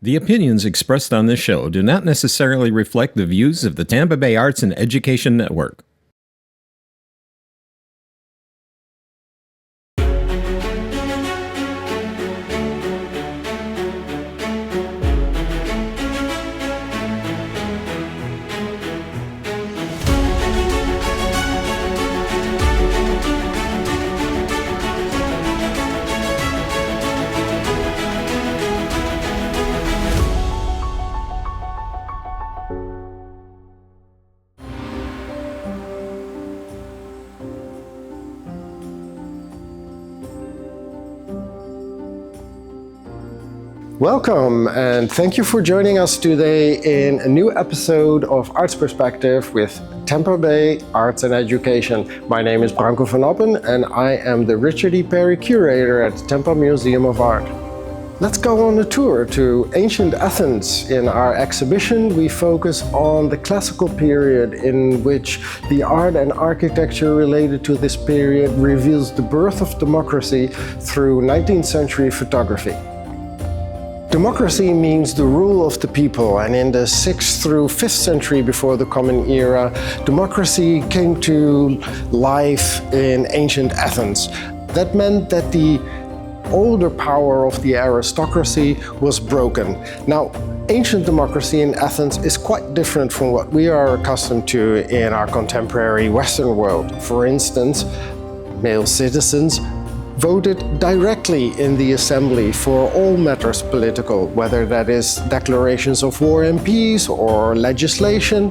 The opinions expressed on this show do not necessarily reflect the views of the Tampa Bay Arts and Education Network. Welcome, and thank you for joining us today in a new episode of Arts Perspective with Tampa Bay Arts and Education. My name is Branko van Oppen, and I am the Richard E. Perry Curator at the Tampa Museum of Art. Let's go on a tour to ancient Athens. In our exhibition, we focus on the classical period in which the art and architecture related to this period reveals the birth of democracy through 19th century photography. Democracy means the rule of the people, and in the 6th through 5th century before the Common Era, democracy came to life in ancient Athens. That meant that the older power of the aristocracy was broken. Now, ancient democracy in Athens is quite different from what we are accustomed to in our contemporary Western world. For instance, male citizens voted directly in the assembly for all matters political, whether that is declarations of war and peace or legislation.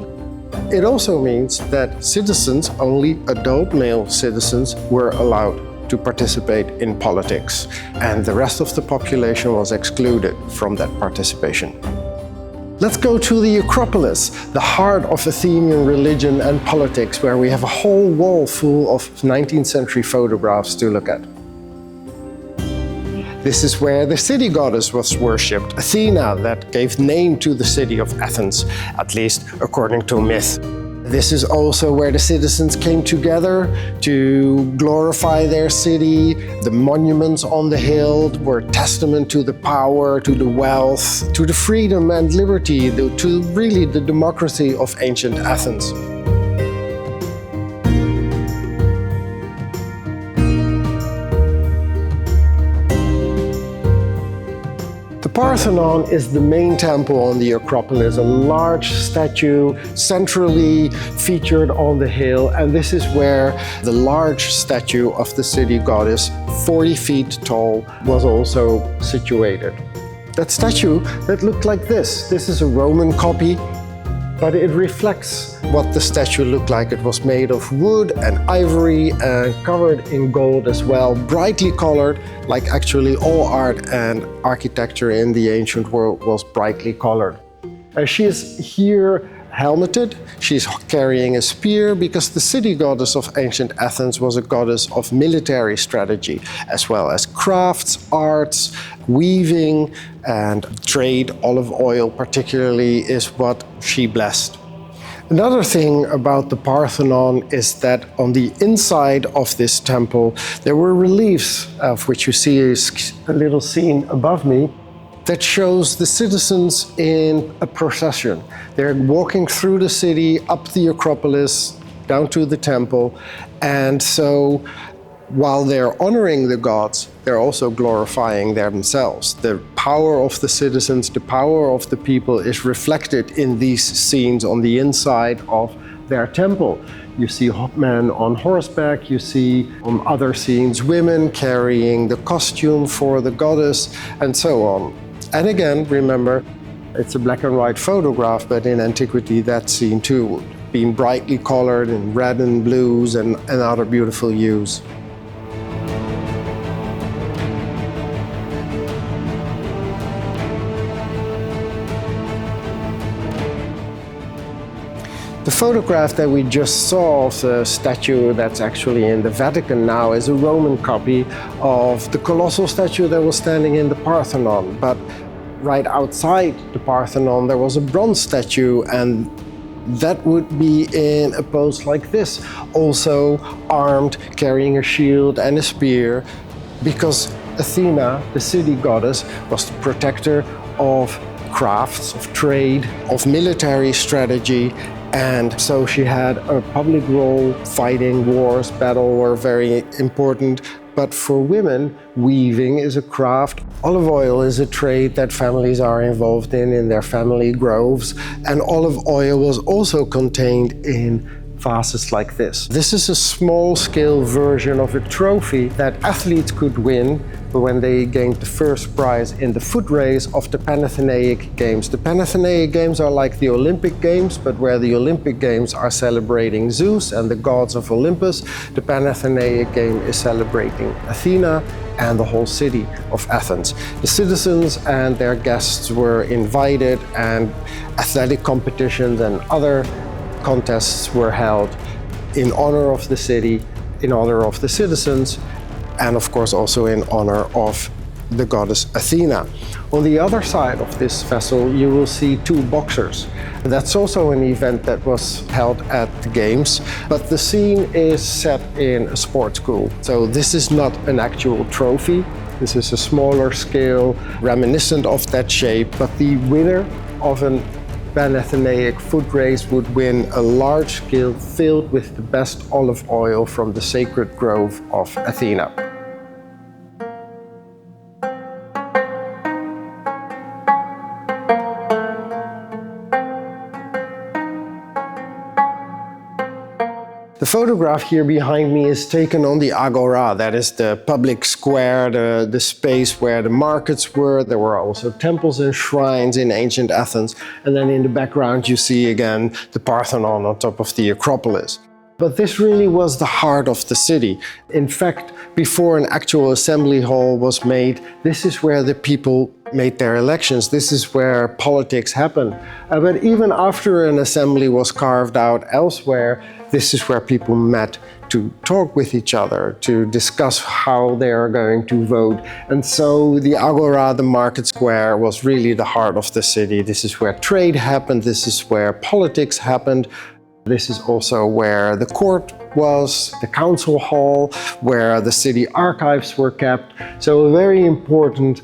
It also means that citizens, only adult male citizens, were allowed to participate in politics, and the rest of the population was excluded from that participation. Let's go to the Acropolis, the heart of Athenian religion and politics, where we have a whole wall full of 19th century photographs to look at. This is where the city goddess was worshipped, Athena, that gave name to the city of Athens, at least according to myth. This is also where the citizens came together to glorify their city. The monuments on the hill were testament to the power, to the wealth, to the freedom and liberty, to really the democracy of ancient Athens. The Parthenon is the main temple on the Acropolis, a large statue centrally featured on the hill, and this is where the large statue of the city goddess, 40 feet tall, was also situated. That statue that looked like this is a Roman copy, but it reflects what the statue looked like. It was made of wood and ivory and covered in gold as well, brightly colored, like actually all art and architecture in the ancient world was brightly colored. She is here helmeted. She's carrying a spear because the city goddess of ancient Athens was a goddess of military strategy, as well as crafts, arts, weaving, and trade. Olive oil particularly is what she blessed. Another thing about the Parthenon is that on the inside of this temple there were reliefs, of which you see a little scene above me, that shows the citizens in a procession. They're walking through the city, up the Acropolis, down to the temple, and so while they're honoring the gods, they're also glorifying themselves. The power of the citizens, the power of the people is reflected in these scenes on the inside of their temple. You see men on horseback, you see on other scenes women carrying the costume for the goddess, and so on. And again, remember, it's a black and white photograph, but in antiquity that scene too would be brightly colored in red and blues and other beautiful hues. The photograph that we just saw of the statue that's actually in the Vatican now is a Roman copy of the colossal statue that was standing in the Parthenon. But right outside the Parthenon there was a bronze statue, and that would be in a pose like this, also armed, carrying a shield and a spear, because Athena, the city goddess, was the protector of crafts, of trade, of military strategy. And so she had a public role. Fighting, wars, battle were very important. But for women, weaving is a craft. Olive oil is a trade that families are involved in their family groves. And olive oil was also contained in vases like this. This is a small-scale version of a trophy that athletes could win when they gained the first prize in the foot race of the Panathenaic Games. The Panathenaic Games are like the Olympic Games, but where the Olympic Games are celebrating Zeus and the gods of Olympus, the Panathenaic Game is celebrating Athena and the whole city of Athens. The citizens and their guests were invited, and athletic competitions and other contests were held in honor of the city, in honor of the citizens, and of course also in honor of the goddess Athena. On the other side of this vessel you will see two boxers. That's also an event that was held at the Games, but the scene is set in a sports school. So this is not an actual trophy. This is a smaller scale, reminiscent of that shape, but the winner of an Panathenaic foot race would win a large scale filled with the best olive oil from the sacred grove of Athena. The photograph here behind me is taken on the Agora, that is the public square, the space where the markets were. There were also temples and shrines in ancient Athens. And then in the background you see again the Parthenon on top of the Acropolis. But this really was the heart of the city. In fact, before an actual assembly hall was made, this is where the people made their elections. This is where politics happened. But even after an assembly was carved out elsewhere, this is where people met to talk with each other, to discuss how they are going to vote. And so the Agora, the market square, was really the heart of the city. This is where trade happened. This is where politics happened. This is also where the court was, the council hall, where the city archives were kept. So a very important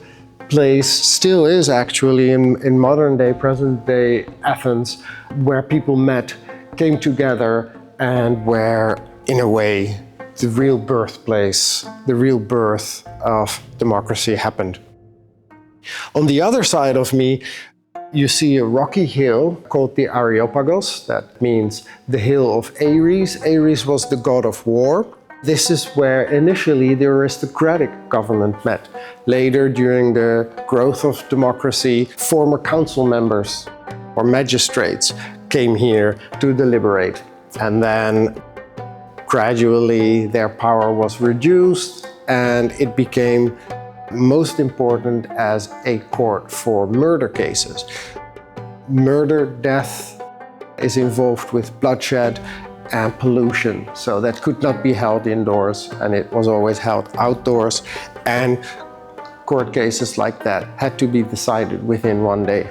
place, still is actually in modern day, present day Athens, where people met, came together, and where, in a way, the real birthplace, the real birth of democracy happened. On the other side of me, you see a rocky hill called the Areopagos. That means the hill of Ares. Ares was the god of war. This is where initially the aristocratic government met. Later, during the growth of democracy, former council members or magistrates came here to deliberate. And then gradually their power was reduced and it became most important as a court for murder cases. Murder, death is involved with bloodshed and pollution, so that could not be held indoors and it was always held outdoors, and court cases like that had to be decided within one day.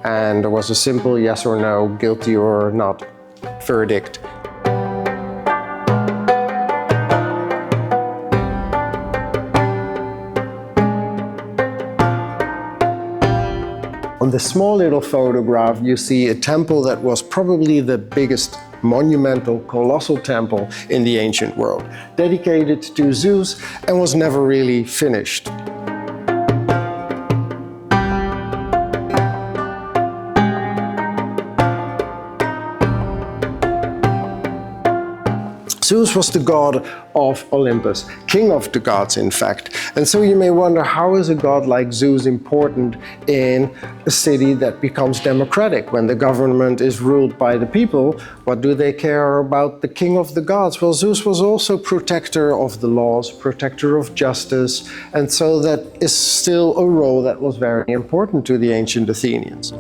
And there was a simple yes or no, guilty or not verdict. On this small little photograph, you see a temple that was probably the biggest monumental, colossal temple in the ancient world, dedicated to Zeus and was never really finished. Zeus was the god of Olympus, king of the gods in fact. And so you may wonder, how is a god like Zeus important in a city that becomes democratic? When the government is ruled by the people, what do they care about the king of the gods? Well, Zeus was also protector of the laws, protector of justice, and so that is still a role that was very important to the ancient Athenians.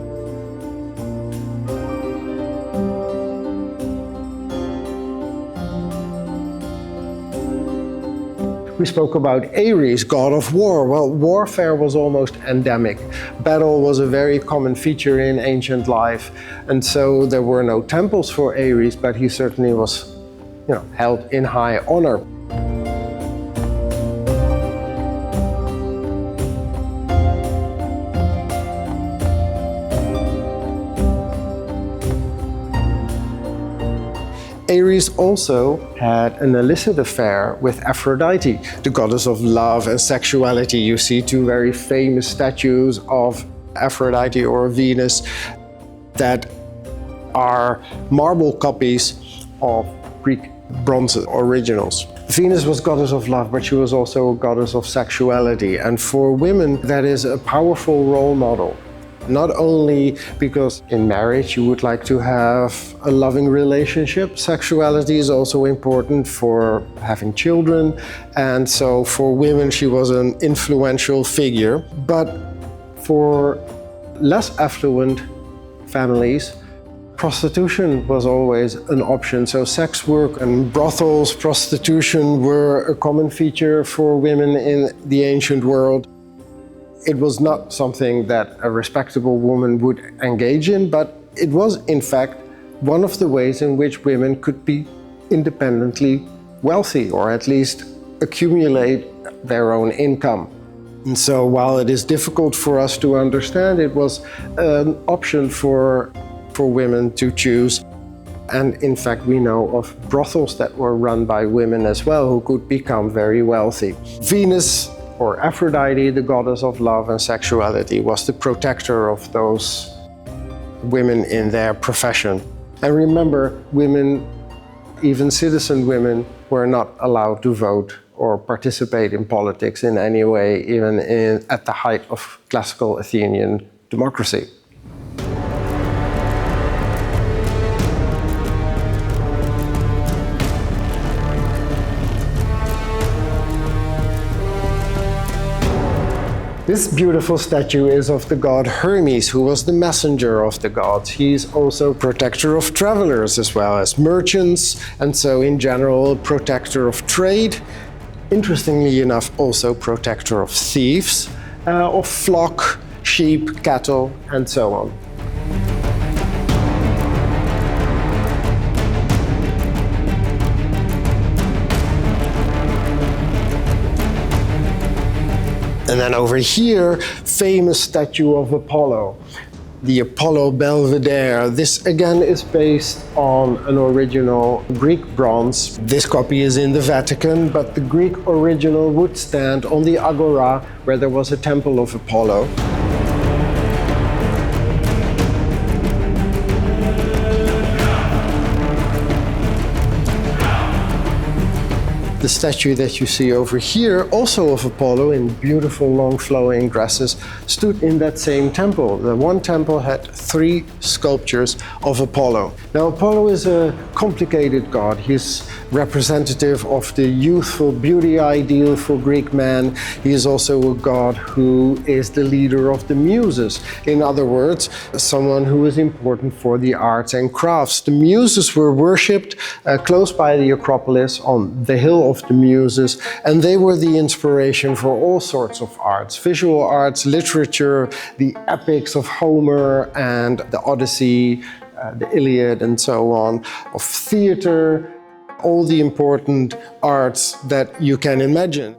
We spoke about Ares, god of war. Well, warfare was almost endemic. Battle was a very common feature in ancient life, and so there were no temples for Ares, but he certainly was, held in high honor. Ares also had an illicit affair with Aphrodite, the goddess of love and sexuality. You see two very famous statues of Aphrodite or Venus that are marble copies of Greek bronze originals. Venus was goddess of love, but she was also a goddess of sexuality. And for women, that is a powerful role model. Not only because in marriage you would like to have a loving relationship, sexuality is also important for having children. And so for women, she was an influential figure. But for less affluent families, prostitution was always an option. So sex work and brothels, prostitution were a common feature for women in the ancient world. It was not something that a respectable woman would engage in, but it was in fact one of the ways in which women could be independently wealthy, or at least accumulate their own income. And so while it is difficult for us to understand, it was an option for women to choose. And in fact, we know of brothels that were run by women as well, who could become very wealthy. Venus, or Aphrodite, the goddess of love and sexuality, was the protector of those women in their profession. And remember, women, even citizen women, were not allowed to vote or participate in politics in any way, even at the height of classical Athenian democracy. This beautiful statue is of the god Hermes, who was the messenger of the gods. He's also protector of travelers as well as merchants, and so in general, protector of trade. Interestingly enough, also protector of thieves, of flock, sheep, cattle, and so on. And then over here, famous statue of Apollo, the Apollo Belvedere. This again is based on an original Greek bronze. This copy is in the Vatican, but the Greek original would stand on the Agora, where there was a temple of Apollo. The statue that you see over here, also of Apollo in beautiful long flowing dresses, stood in that same temple. The one temple had 3 sculptures of Apollo. Now Apollo is a complicated god. He's representative of the youthful beauty ideal for Greek man. He is also a god who is the leader of the muses. In other words, someone who is important for the arts and crafts. The muses were worshipped close by the Acropolis on the hill of the Muses, and they were the inspiration for all sorts of arts, visual arts, literature, the epics of Homer and the Odyssey, the Iliad and so on, of theater, all the important arts that you can imagine.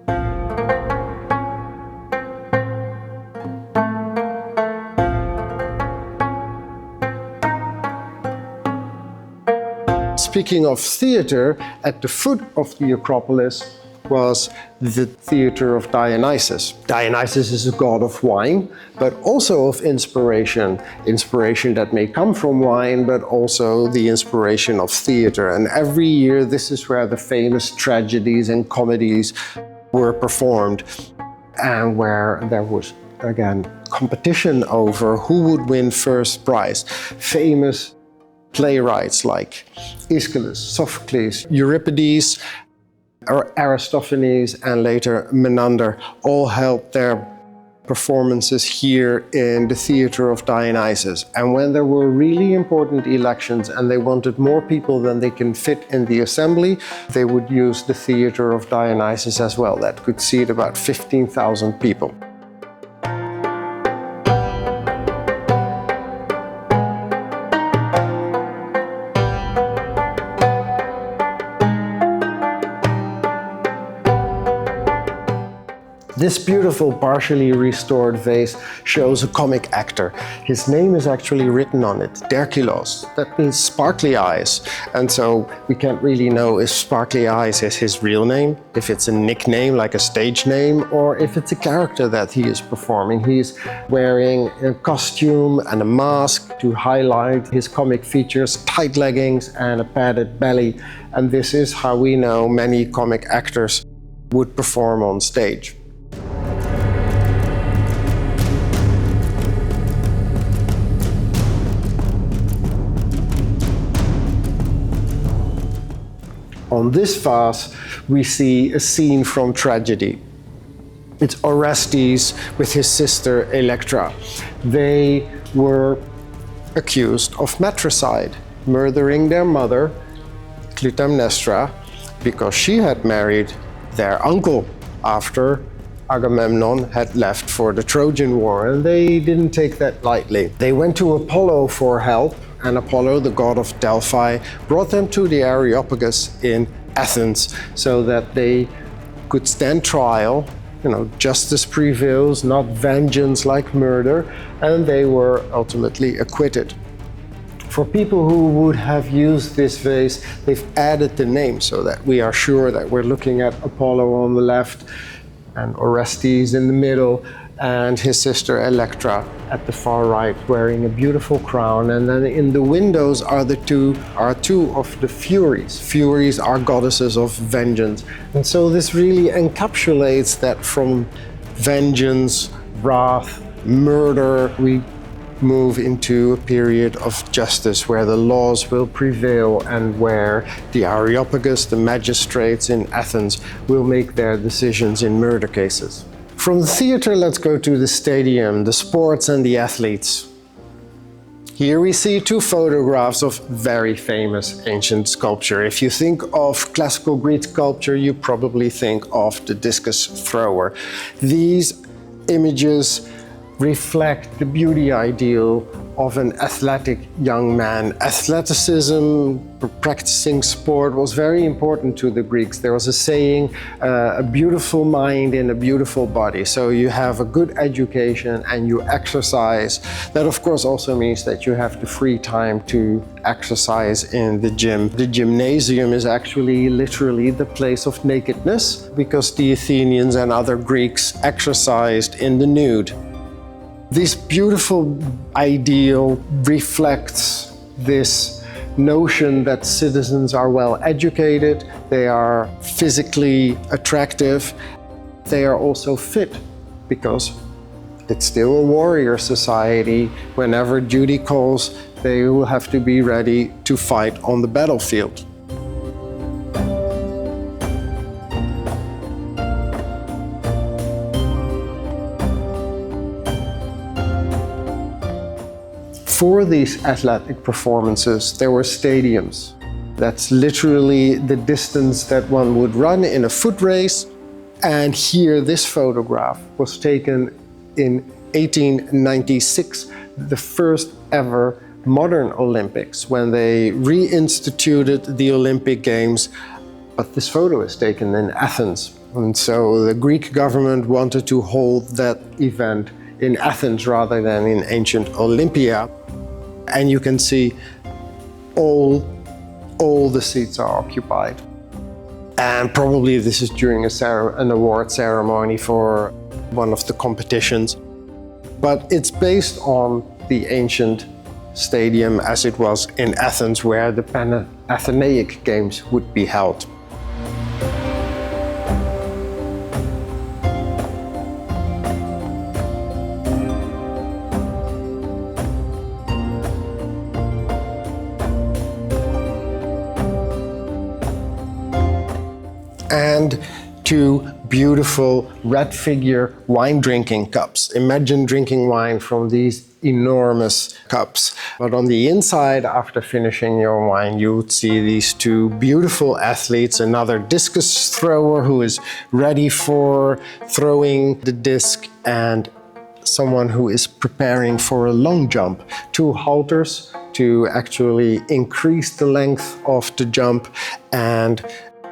Speaking of theater, at the foot of the Acropolis was the theater of Dionysus. Dionysus is a god of wine, but also of inspiration. Inspiration that may come from wine, but also the inspiration of theater. And every year, this is where the famous tragedies and comedies were performed, and where there was, again, competition over who would win first prize. Famous playwrights like Aeschylus, Sophocles, Euripides, Aristophanes, and later Menander all held their performances here in the theater of Dionysus. And when there were really important elections and they wanted more people than they can fit in the assembly, they would use the theater of Dionysus as well. That could seat about 15,000 people. This beautiful, partially restored vase shows a comic actor. His name is actually written on it, Derkylos. That means sparkly eyes. And so we can't really know if sparkly eyes is his real name, if it's a nickname like a stage name, or if it's a character that he is performing. He's wearing a costume and a mask to highlight his comic features, tight leggings and a padded belly. And this is how we know many comic actors would perform on stage. On this vase, we see a scene from tragedy. It's Orestes with his sister Electra. They were accused of matricide, murdering their mother, Clytemnestra, because she had married their uncle after Agamemnon had left for the Trojan War, and they didn't take that lightly. They went to Apollo for help, and Apollo, the god of Delphi, brought them to the Areopagus in Athens so that they could stand trial. Justice prevails, not vengeance like murder, and they were ultimately acquitted. For people who would have used this vase, they've added the name so that we are sure that we're looking at Apollo on the left and Orestes in the middle, and his sister Electra at the far right, wearing a beautiful crown. And then in the windows are two of the Furies. Furies are goddesses of vengeance. And so this really encapsulates that from vengeance, wrath, murder, we move into a period of justice where the laws will prevail and where the Areopagus, the magistrates in Athens, will make their decisions in murder cases. From the theater, let's go to the stadium, the sports and the athletes. Here we see two photographs of very famous ancient sculpture. If you think of classical Greek sculpture, you probably think of the discus thrower. These images reflect the beauty ideal of an athletic young man. Athleticism, practicing sport was very important to the Greeks. There was a saying, a beautiful mind in a beautiful body. So you have a good education and you exercise. That of course also means that you have the free time to exercise in the gym. The gymnasium is actually literally the place of nakedness because the Athenians and other Greeks exercised in the nude. This beautiful ideal reflects this notion that citizens are well educated, they are physically attractive, they are also fit because it's still a warrior society. Whenever duty calls, they will have to be ready to fight on the battlefield. For these athletic performances, there were stadiums. That's literally the distance that one would run in a foot race. And here, this photograph was taken in 1896, the first ever modern Olympics, when they reinstituted the Olympic Games. But this photo is taken in Athens. And so the Greek government wanted to hold that event in Athens rather than in ancient Olympia. And you can see all the seats are occupied. And probably this is during an award ceremony for one of the competitions. But it's based on the ancient stadium as it was in Athens, where the Panathenaic Games would be held. And two beautiful red figure wine drinking cups. Imagine drinking wine from these enormous cups. But on the inside, after finishing your wine, you would see these two beautiful athletes, another discus thrower who is ready for throwing the disc, and someone who is preparing for a long jump. Two halters to actually increase the length of the jump, and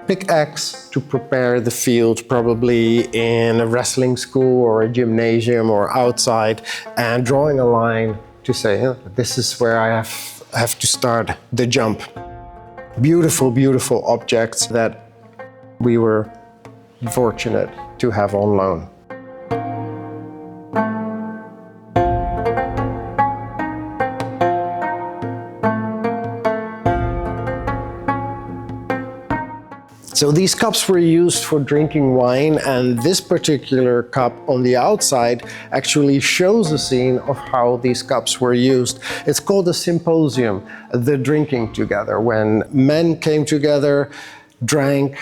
pickaxe to prepare the field, probably in a wrestling school or a gymnasium or outside, and drawing a line to say, this is where I have to start the jump. Beautiful, beautiful objects that we were fortunate to have on loan. So these cups were used for drinking wine, and this particular cup on the outside actually shows a scene of how these cups were used. It's called a symposium, the drinking together, when men came together, drank,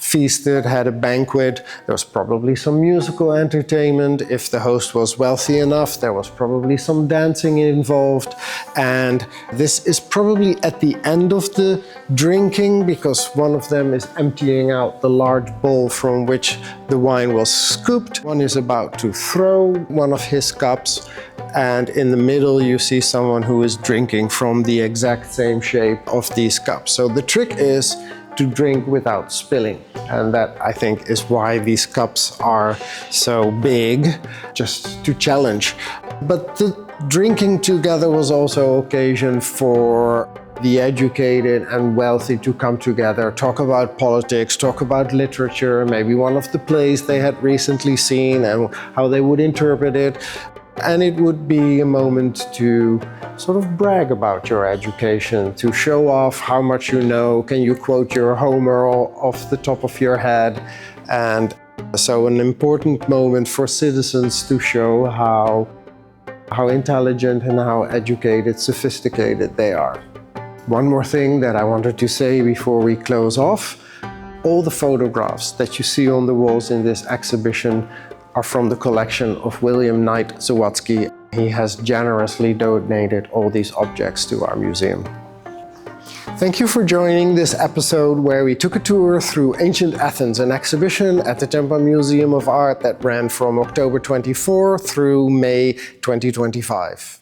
feasted, had a banquet. There was probably some musical entertainment. If the host was wealthy enough, there was probably some dancing involved. And this is probably at the end of the drinking, because one of them is emptying out the large bowl from which the wine was scooped. One is about to throw one of his cups, and in the middle you see someone who is drinking from the exact same shape of these cups. So the trick is to drink without spilling. And that, I think, is why these cups are so big, just to challenge. But the drinking together was also occasion for the educated and wealthy to come together, talk about politics, talk about literature, maybe one of the plays they had recently seen and how they would interpret it. And it would be a moment to sort of brag about your education, to show off how much you know. Can you quote your Homer off the top of your head? And so an important moment for citizens to show how intelligent and how educated, sophisticated they are. One more thing that I wanted to say before we close off. All the photographs that you see on the walls in this exhibition are from the collection of William Knight Zawatsky. He has generously donated all these objects to our museum. Thank you for joining this episode where we took a tour through ancient Athens, an exhibition at the Tampa Museum of Art that ran from October 24 through May 2025.